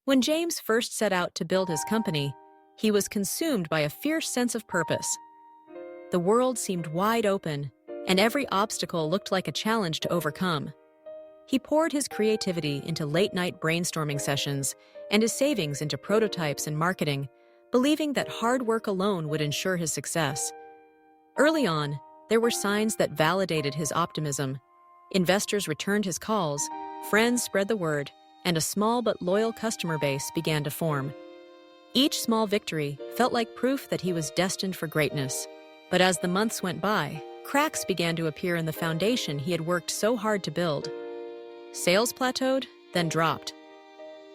When James first set out to build his company, he was consumed by a fierce sense of purpose. The world seemed wide open, and every obstacle looked like a challenge to overcome. He poured his creativity into late-night brainstorming sessions and his savings into prototypes and marketing, believing that hard work alone would ensure his success. Early on, there were signs that validated his optimism. Investors returned his calls, friends spread the word, and a small but loyal customer base began to form. Each small victory felt like proof that he was destined for greatness. But as the months went by, cracks began to appear in the foundation he had worked so hard to build. Sales plateaued, then dropped.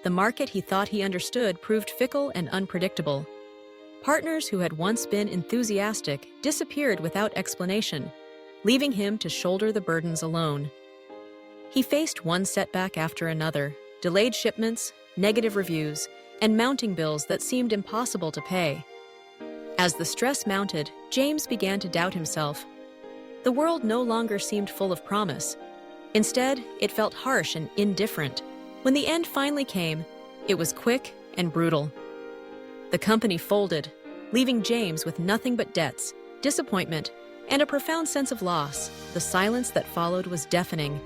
The market he thought he understood proved fickle and unpredictable. Partners who had once been enthusiastic disappeared without explanation, leaving him to shoulder the burdens alone. He faced one setback after another, delayed shipments, negative reviews, and mounting bills that seemed impossible to pay. As the stress mounted, James began to doubt himself. The world no longer seemed full of promise. Instead, it felt harsh and indifferent. When the end finally came, it was quick and brutal. The company folded, leaving James with nothing but debts, disappointment, and a profound sense of loss. The silence that followed was deafening.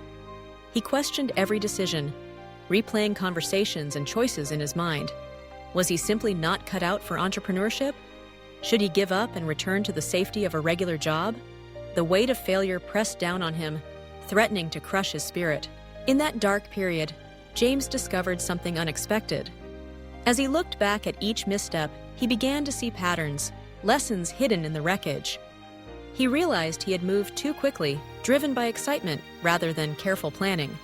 He questioned every decision, replaying conversations and choices in his mind. Was he simply not cut out for entrepreneurship? Should he give up and return to the safety of a regular job? The weight of failure pressed down on him, threatening to crush his spirit. In that dark period, James discovered something unexpected. As he looked back at each misstep, he began to see patterns, lessons hidden in the wreckage. He realized he had moved too quickly, driven by excitement rather than careful planning.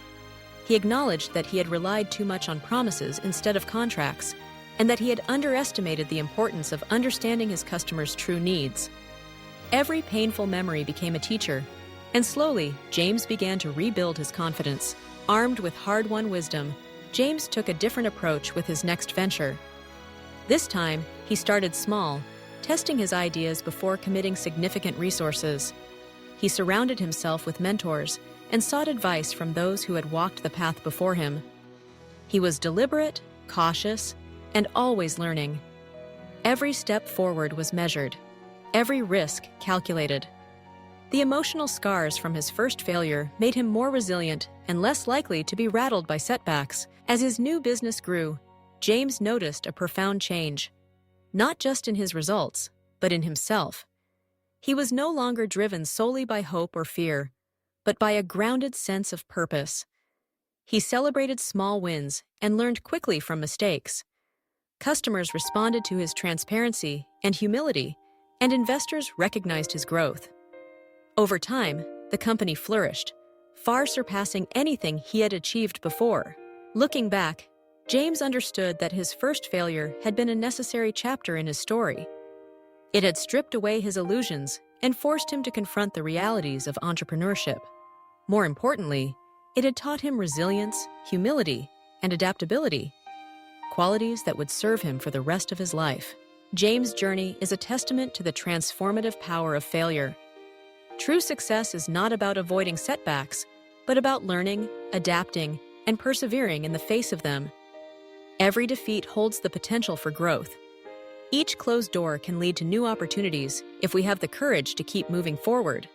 He acknowledged that he had relied too much on promises instead of contracts, and that he had underestimated the importance of understanding his customers' true needs. Every painful memory became a teacher, and slowly, James began to rebuild his confidence. Armed with hard-won wisdom, James took a different approach with his next venture. This time, he started small, testing his ideas before committing significant resources. He surrounded himself with mentors and sought advice from those who had walked the path before him. He was deliberate, cautious, and always learning. Every step forward was measured, every risk calculated. The emotional scars from his first failure made him more resilient and less likely to be rattled by setbacks. As his new business grew, James noticed a profound change, not just in his results, but in himself. He was no longer driven solely by hope or fear, but by a grounded sense of purpose. He celebrated small wins and learned quickly from mistakes. Customers responded to his transparency and humility, and investors recognized his growth. Over time, the company flourished, far surpassing anything he had achieved before. Looking back, James understood that his first failure had been a necessary chapter in his story. It had stripped away his illusions and forced him to confront the realities of entrepreneurship. More importantly, it had taught him resilience, humility, and adaptability, qualities that would serve him for the rest of his life. James' journey is a testament to the transformative power of failure. True success is not about avoiding setbacks, but about learning, adapting, and persevering in the face of them. Every defeat holds the potential for growth. Each closed door can lead to new opportunities if we have the courage to keep moving forward.